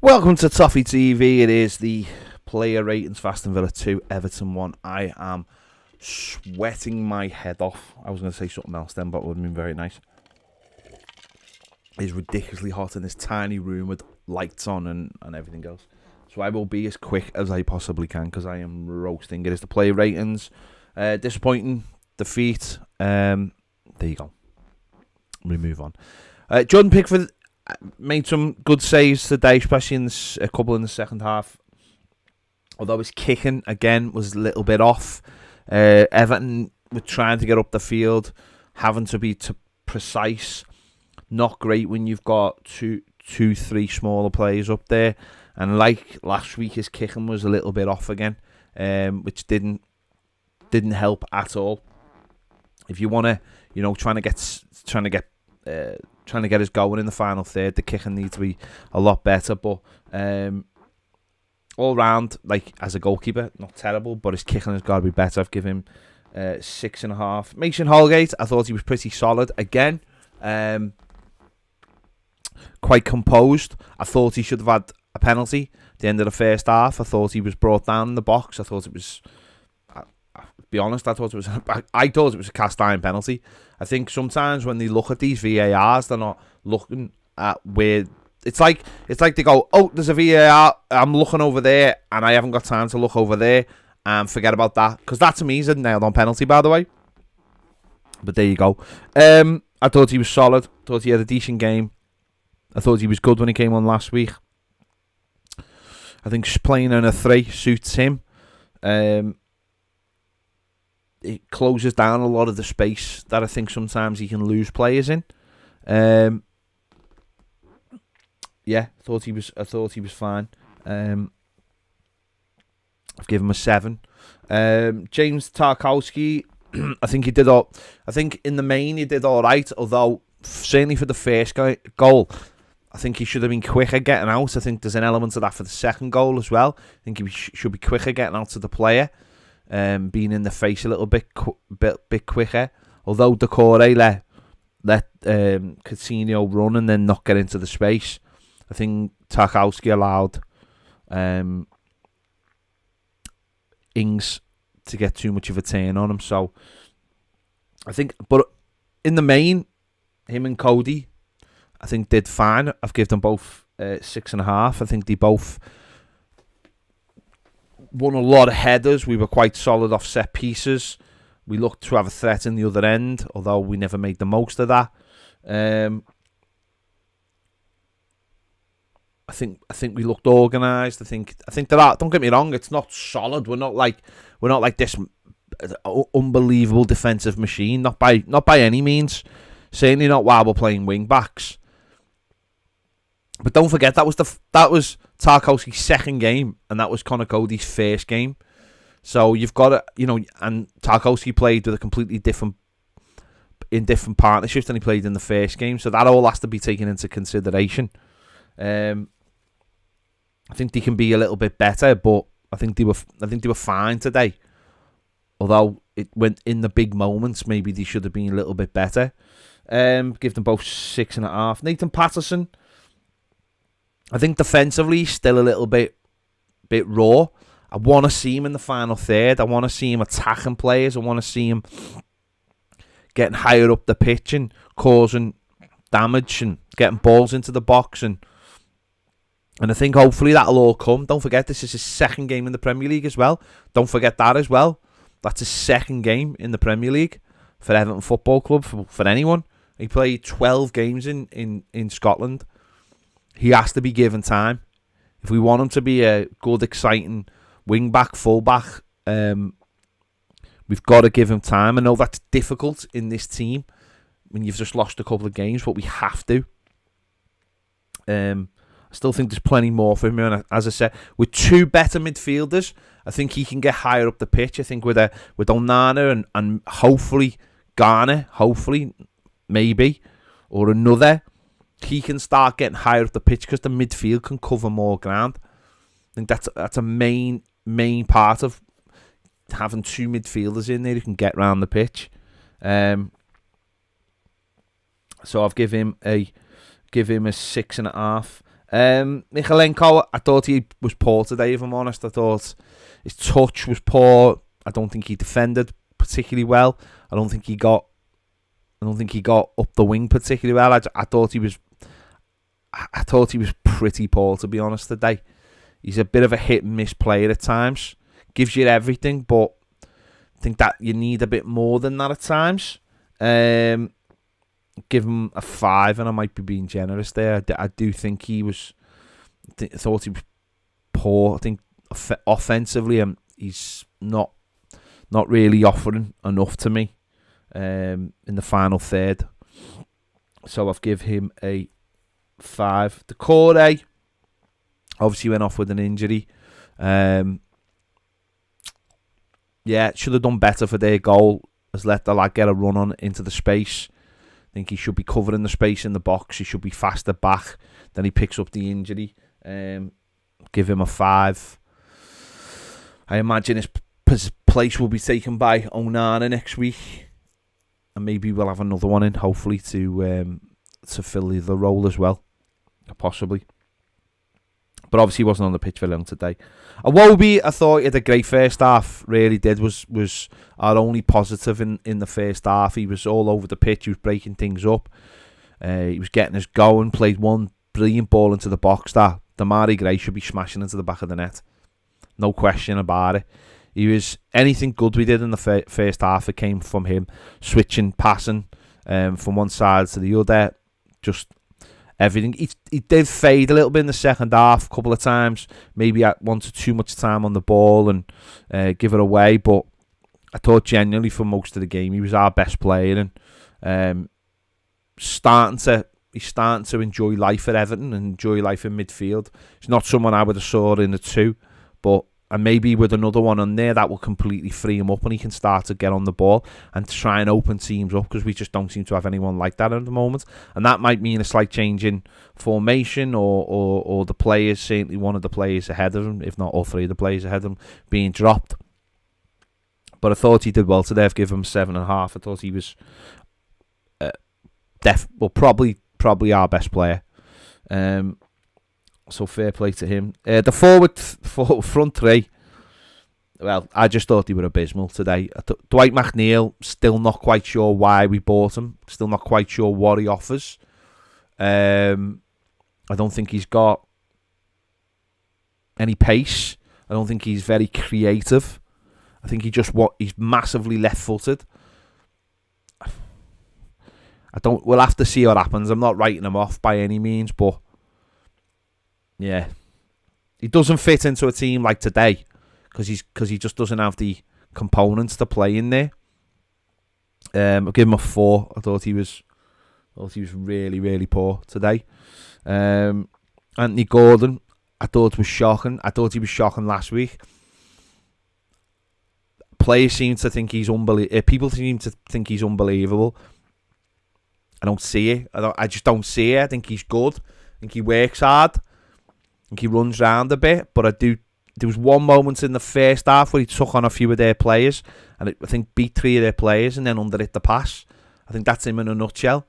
Welcome to Toffee TV. It is the player ratings for Aston Villa 2, Everton 1. I am sweating my head off. I was going to say something else then, but it would have been very nice. It's ridiculously hot in this tiny room with lights on and everything else. So I will be as quick as I possibly can because I am roasting. It is the player ratings. Disappointing defeat. There you go. We move on. Jordan Pickford made some good saves today, especially in a couple in the second half. Although his kicking, again, was a little bit off. Everton were trying to get up the field, having to be precise. Not great when you've got two, three smaller players up there. And like last week, his kicking was a little bit off again, which didn't help at all. If you want to, trying to get us going in the final third, the kicking needs to be a lot better. But all round, like as a goalkeeper, not terrible, but his kicking has got to be better. I've given him 6.5. Mason Holgate, I thought he was pretty solid again. Quite composed. I thought he should have had a penalty at the end of the first half. I thought he was brought down in the box. I thought it was, to be honest, I thought it was a cast iron penalty. I think sometimes when they look at these VARs, they're not looking at where it's like they go, oh, there's a VAR, I'm looking over there, and I haven't got time to look over there, and forget about that, because that to me is a nailed on penalty, by the way. But there you go. I thought he was solid. Thought he had a decent game. I thought he was good when he came on last week. I think playing in a 3 suits him. It closes down a lot of the space that I think sometimes he can lose players in. Yeah, I thought he was fine. I've given him a 7. James Tarkowski, I think he did all. I think in the main he did all right. Although certainly for the first goal, I think he should have been quicker getting out. I think there's an element of that for the second goal as well. I think he should be quicker getting out to the player, being in the face a little bit quicker. Although Decore let Coutinho run and then not get into the space, I think Tarkowski allowed Ings to get too much of a turn on him. So I think, but in the main, him and Cody, I think did fine. I've given them both 6.5. I think they both won a lot of headers. We were quite solid off set pieces. We looked to have a threat in the other end, although we never made the most of that. I think we looked organised. I think that, don't get me wrong, it's not solid. We're not like this unbelievable defensive machine. Not by any means. Certainly not while we're playing wing backs. But don't forget that was Tarkowski's second game, and that was Connor Cody's first game. So you've got to, and Tarkowski played with a completely different partnerships than he played in the first game. So that all has to be taken into consideration. I think they can be a little bit better, but I think they were fine today. Although it went in the big moments, maybe they should have been a little bit better. Give them both 6.5. Nathan Patterson, I think defensively still a little bit raw. I want to see him in the final third. I want to see him attacking players. I want to see him getting higher up the pitch and causing damage and getting balls into the box. And I think hopefully that'll all come. Don't forget, this is his second game in the Premier League as well. Don't forget that as well. That's his second game in the Premier League for Everton Football Club, for anyone. He played 12 games in Scotland. He has to be given time. If we want him to be a good, exciting wing-back, full-back, we've got to give him time. I know that's difficult in this team when you've just lost a couple of games, but we have to. I still think there's plenty more for him. And as I said, with 2 better midfielders, I think he can get higher up the pitch. I think with Onana and hopefully Garner, maybe, or another, he can start getting higher up the pitch because the midfield can cover more ground. I think that's a main part of having 2 midfielders in there who can get round the pitch. So I've give him a 6.5. Michalenko, I thought he was poor today, if I'm honest. I thought his touch was poor. I don't think he defended particularly well. I don't think he got up the wing particularly well. I thought he was pretty poor, to be honest, today. He's a bit of a hit and miss player at times. Gives you everything, but I think that you need a bit more than that at times. Give him a 5, and I might be being generous there. I do think he was. Thought he was poor. I think offensively, he's not really offering enough to me in the final third. So I've give him a 5. The Corey obviously went off with an injury. Yeah, should have done better for their goal. Has let the lad get a run on into the space. I think he should be covering the space in the box. He should be faster back. Then he picks up the injury. Give him a 5. I imagine his place will be taken by Onana next week, and maybe we'll have another one in, hopefully, to fill the role as well, possibly. But obviously he wasn't on the pitch for long today. Iwobi, I thought he had a great first half. Really did. Was our only positive in the first half. He was all over the pitch. He was breaking things up. He was getting us going. Played one brilliant ball into the box that Damari Gray should be smashing into the back of the net. No question about it. He was anything good we did in the first half. It came from him switching, passing from one side to the other. Just everything. He did fade a little bit in the second half a couple of times. Maybe wanted too much time on the ball and give it away. But I thought genuinely for most of the game he was our best player, and he's starting to enjoy life at Everton and enjoy life in midfield. He's not someone I would have saw in the 2, but and maybe with another one on there that will completely free him up and he can start to get on the ball and try and open teams up, because we just don't seem to have anyone like that at the moment. And that might mean a slight change in formation or the players, certainly one of the players ahead of him, if not all 3 of the players ahead of him, being dropped. But I thought he did well today. I've given him 7.5. I thought he was probably our best player. So fair play to him. The front 3, well, I just thought they were abysmal today. Dwight McNeil, still not quite sure why we bought him. Still not quite sure what he offers. I don't think he's got any pace. I don't think he's very creative. I think he's massively left-footed. We'll have to see what happens. I'm not writing him off by any means, but yeah, he doesn't fit into a team like today because he just doesn't have the components to play in there. I'll give him a 4. I thought he was really, really poor today. Anthony Gordon, I thought was shocking. I thought he was shocking last week. Players seem to think he's unbelievable. People seem to think he's unbelievable. I don't see it. I just don't see it. I think he's good. I think he works hard. I think he runs around a bit, but there was one moment in the first half where he took on a few of their players, and I think beat 3 of their players and then underhit the pass. I think that's him in a nutshell.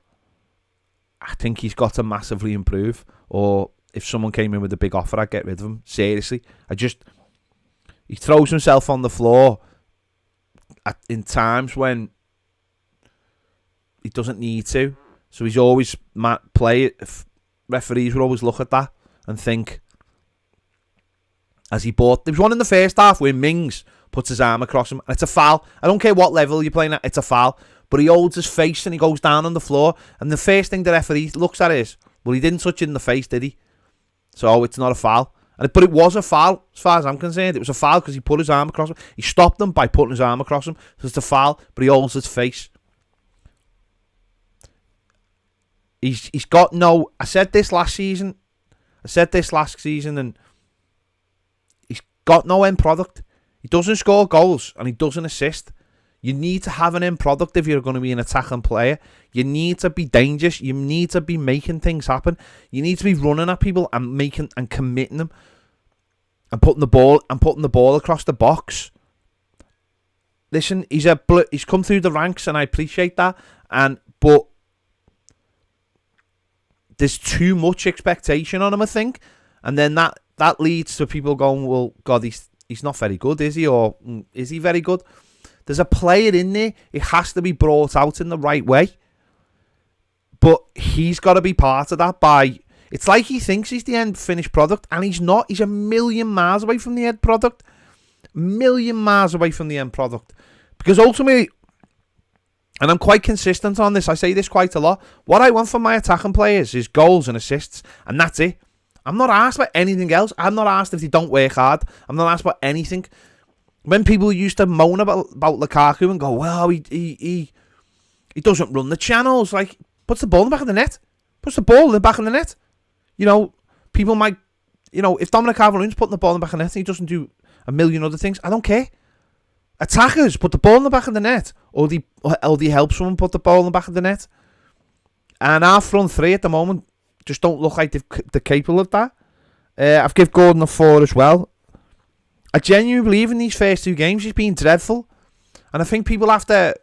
I think he's got to massively improve, or if someone came in with a big offer, I'd get rid of him. Seriously. He throws himself on the floor in times when he doesn't need to. So he's always referees would always look at that and think, there was one in the first half where Mings puts his arm across him, and it's a foul. I don't care what level you're playing at, it's a foul. But he holds his face and he goes down on the floor, and the first thing the referee looks at is, well, he didn't touch it in the face, did he? So it's not a foul. But it was a foul, as far as I'm concerned. It was a foul because he put his arm across him. He stopped him by putting his arm across him. So it's a foul, but he holds his face. He's got no... I said this last season, and he's got no end product. He doesn't score goals and he doesn't assist. You need to have an end product if you're going to be an attacking player. You need to be dangerous. You need to be making things happen. You need to be running at people and making and committing them and putting the ball across the box. Listen, he's come through the ranks and I appreciate that. But there's too much expectation on him, I think. And then that leads to people going, well, God, he's not very good, is he? Or is he very good? There's a player in there. It has to be brought out in the right way. But he's got to be part of that by... It's like he thinks he's the end finished product, and he's not. He's a million miles away from the end product. Million miles away from the end product. Because ultimately, and I'm quite consistent on this, I say this quite a lot, what I want from my attacking players is goals and assists, and that's it. I'm not asked about anything else. I'm not asked if they don't work hard. I'm not asked about anything. When people used to moan about Lukaku and go, well, he doesn't run the channels, like, puts the ball in the back of the net. Puts the ball in the back of the net. You know, people might, you know, if Dominic Calvert-Lewin's putting the ball in the back of the net and he doesn't do a million other things, I don't care. Attackers put the ball in the back of the net, or they help someone put the ball in the back of the net. And our front three at the moment just don't look like they're capable of that. I've given Gordon a 4 as well. I genuinely believe in these first 2 games he's been dreadful. And I think people have to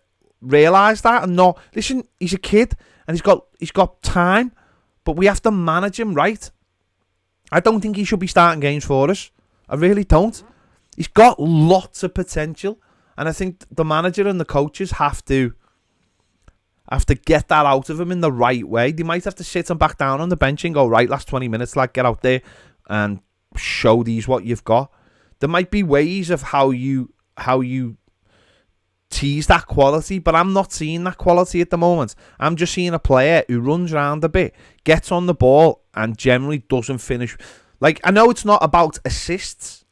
realise that and not... Listen, he's a kid and he's got time, but we have to manage him right. I don't think he should be starting games for us. I really don't. He's got lots of potential, and I think the manager and the coaches have to get that out of him in the right way. They might have to sit him back down on the bench and go, right, last 20 minutes, like, get out there and show these what you've got. There might be ways of how you tease that quality, but I'm not seeing that quality at the moment. I'm just seeing a player who runs around a bit, gets on the ball, and generally doesn't finish. Like, I know it's not about assists.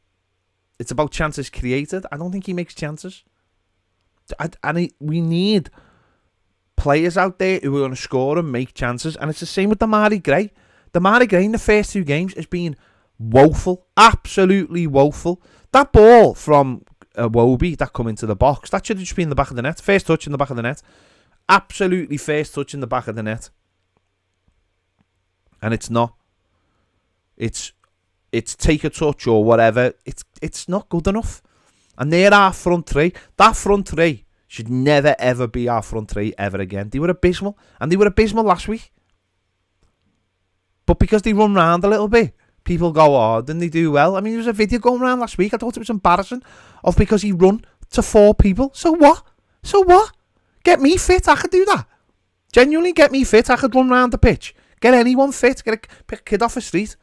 It's about chances created. I don't think he makes chances. We need players out there who are going to score and make chances. And it's the same with Damari Gray. Damari Gray in the first 2 games has been woeful. Absolutely woeful. That ball from Iwobi that come into the box, that should have just been in the back of the net. First touch in the back of the net. Absolutely first touch in the back of the net. And it's not. It's take a touch or whatever. It's not good enough. And they're our front three. That front three should never ever be our front three ever again. They were abysmal. And they were abysmal last week. But because they run round a little bit, people go, oh, didn't they do well? I mean, there was a video going around last week. I thought it was embarrassing of because he run to 4 people. So what? So what? Get me fit. I could do that. Genuinely get me fit. I could run round the pitch. Get anyone fit. Pick a kid off the street.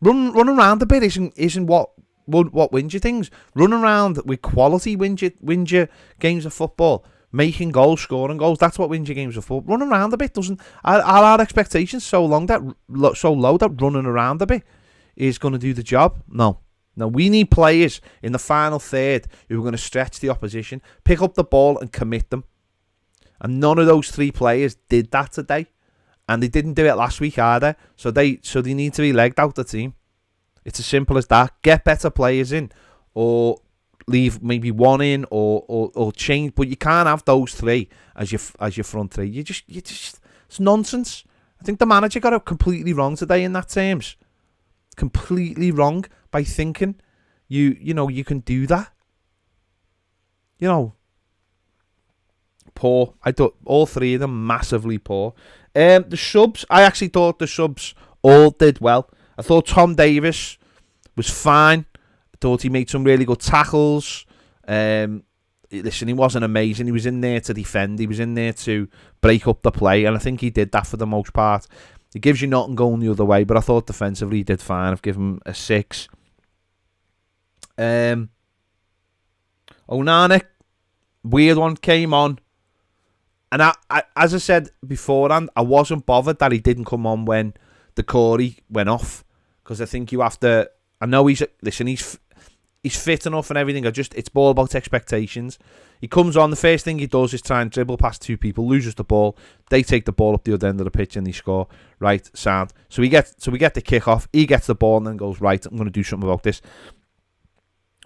Running around a bit isn't what wins you things. Running around with quality wins you games of football. Making goals, scoring goals, that's what wins you games of football. Running around a bit doesn't. Are our expectations so low that running around a bit is going to do the job? No, we need players in the final third who are going to stretch the opposition, pick up the ball and commit them. And none of those 3 players did that today. And they didn't do it last week either. So they need to be legged out the team. It's as simple as that. Get better players in, or leave maybe one in, or change. But you can't have those 3 as your front 3. You just it's nonsense. I think the manager got it completely wrong today in that terms. Completely wrong by thinking you can do that. Poor. I thought all 3 of them massively poor. The subs, I actually thought the subs all did well. I thought Tom Davis was fine. I thought he made some really good tackles. Listen, he wasn't amazing. He was in there to defend. He was in there to break up the play, and I think he did that for the most part. He gives you nothing going the other way, but I thought defensively he did fine. I've given him a 6. Onana, weird one, came on. And I, as I said beforehand, I wasn't bothered that he didn't come on when the Corey went off, because I think you have to. I know he's fit enough and everything. It's all about expectations. He comes on. The first thing he does is try and dribble past 2 people, loses the ball. They take the ball up the other end of the pitch and they score. Right, sound. So we get the kick off. He gets the ball and then goes, right, I'm going to do something about this.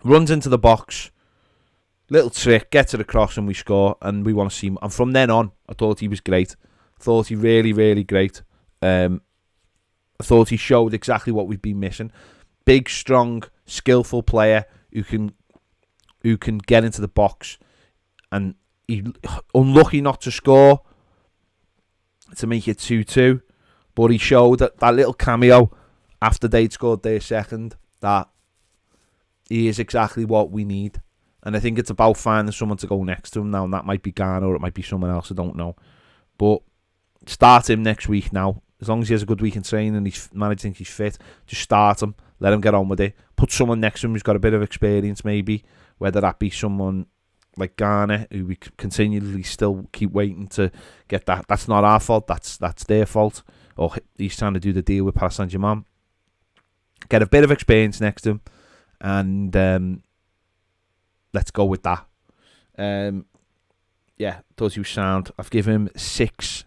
Runs into the box. Little trick, gets it across and we score, and we want to see him. And from then on, I thought he was great. I thought he really, really great. I thought he showed exactly what we've been missing. Big, strong, skillful player who can get into the box. And he unlucky not to score to make it 2-2. But he showed that little cameo after they'd scored their second, that he is exactly what we need. And I think it's about finding someone to go next to him now, and that might be Garner or it might be someone else, I don't know. But start him next week now. As long as he has a good week in training and he's managed to think he's fit, just start him, let him get on with it. Put someone next to him who's got a bit of experience maybe, whether that be someone like Garner, who we continually still keep waiting to get that. That's not our fault, that's their fault. Or he's trying to do the deal with Paris Saint-Germain. Get a bit of experience next to him, and let's go with that. Yeah, does you sound. I've given him 6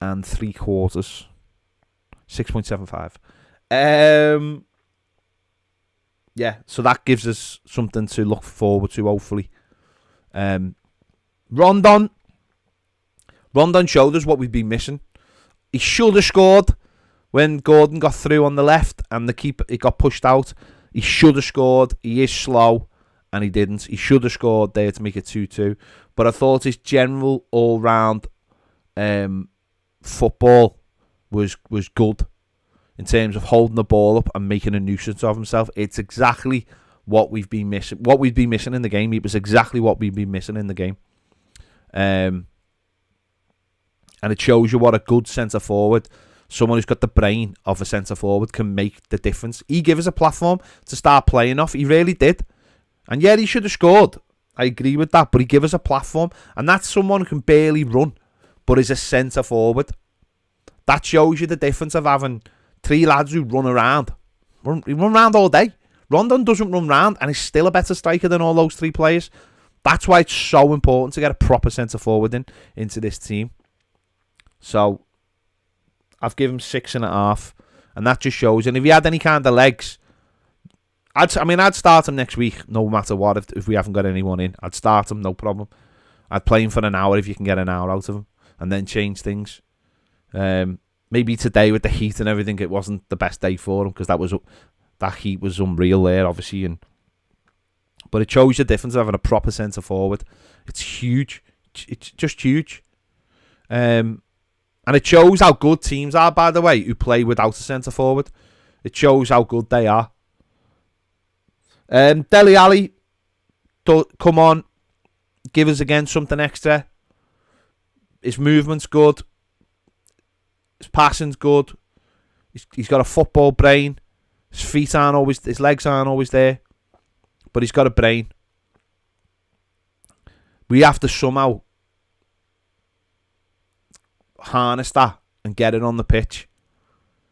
3/4. 6.75. Yeah, so that gives us something to look forward to, hopefully. Rondon showed us what we've been missing. He should have scored when Gordon got through on the left and the keeper, it got pushed out. He should have scored. He is slow, and he didn't. He should have scored there to make it 2-2. But I thought his general all-round football was good in terms of holding the ball up and making a nuisance of himself. It's exactly what we've been missing. What we've been missing in the game. It was exactly what we've been missing in the game. And it shows you what a good centre-forward, someone who's got the brain of a centre-forward, can make the difference. He gave us a platform to start playing off. He really did. And yeah, he should have scored. I agree with that. But he gave us a platform. And that's someone who can barely run, but is a centre-forward. That shows you the difference of having 3 lads who run around. He run around all day. Rondon doesn't run around, and he's still a better striker than all those 3 players. That's why it's so important to get a proper centre-forward into this team. So, I've given him 6.5, and that just shows. And if he had any kind of legs, I'd start him next week, no matter what. If we haven't got anyone in, I'd start him, no problem. I'd play him for an hour if you can get an hour out of him, and then change things. Maybe today with the heat and everything, it wasn't the best day for him, because that heat was unreal there, obviously. But it shows the difference of having a proper centre forward. It's huge. It's just huge. And it shows how good teams are, by the way, who play without a centre forward. It shows how good they are. Dele Alli, come on, give us again something extra. His movement's good. His passing's good. He's got a football brain. His legs aren't always there, but he's got a brain. We have to somehow harness that and get it on the pitch,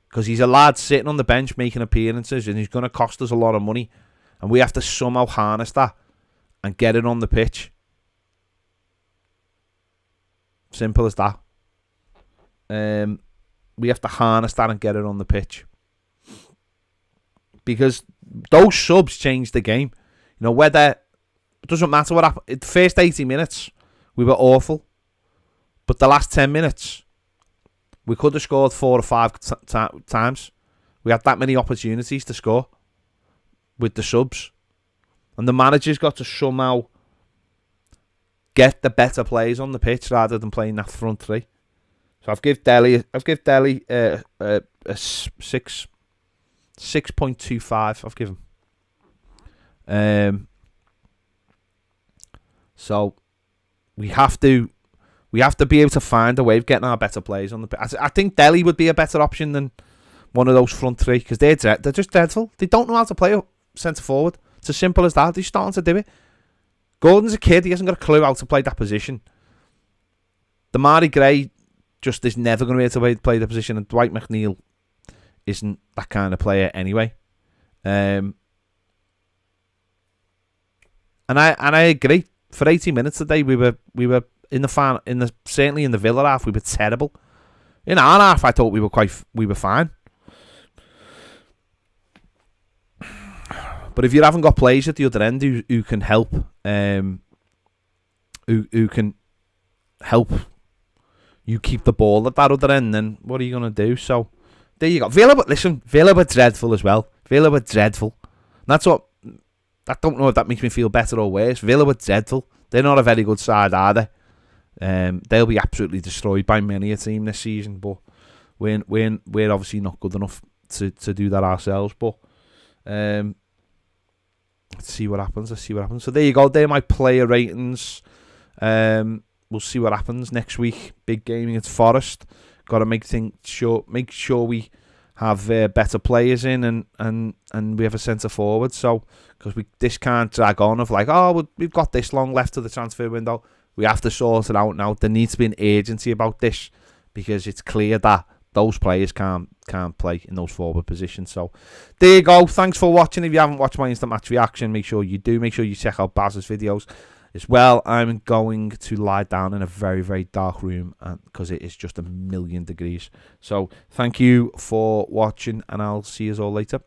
because he's a lad sitting on the bench making appearances, and he's going to cost us a lot of money, and we have to somehow harness that and get it on the pitch. Simple as that. We have to harness that and get it on the pitch, because those subs change the game. You know, whether it doesn't matter what happened. In the first 80 minutes, we were awful, but the last 10 minutes, we could have scored 4 or 5 times. We had that many opportunities to score with the subs, and the manager's got to somehow get the better players on the pitch rather than playing that front 3. So I've give Dele a 6.25. I've given. So we have to be able to find a way of getting our better players on the pitch. I think Dele would be a better option than one of those front 3, because they're just dreadful. They don't know how to play a centre forward. It's as simple as that. They're starting to do it. Gordon's a kid. He hasn't got a clue how to play that position. Damari Gray just is never going to be able to play the position, and Dwight McNeil isn't that kind of player anyway. And I agree. For 80 minutes today, we were certainly in the Villa half, we were terrible. In our half, I thought we were fine. But if you haven't got players at the other end who can help, who can help you keep the ball at that other end, then what are you going to do? So there you go. Villa were dreadful as well. Villa were dreadful. And that's what. I don't know if that makes me feel better or worse. Villa were dreadful. They're not a very good side, are they? They'll be absolutely destroyed by many a team this season. But We're obviously not good enough to do that ourselves. But let's see what happens. So there you go. They're my player ratings. We'll see what happens next week. Big game against Forest. Got to make sure we have better players in and we have a centre forward. So because this can't drag on of like, oh, we've got this long left to the transfer window. We have to sort it out now. There needs to be an urgency about this because it's clear that those players can't play in those forward positions. So there you go. Thanks for watching. If you haven't watched my instant match reaction, make sure you do. Make sure you check out Baz's videos as well. I'm going to lie down in a very, very dark room because it is just 1,000,000 degrees. So thank you for watching, and I'll see you all later.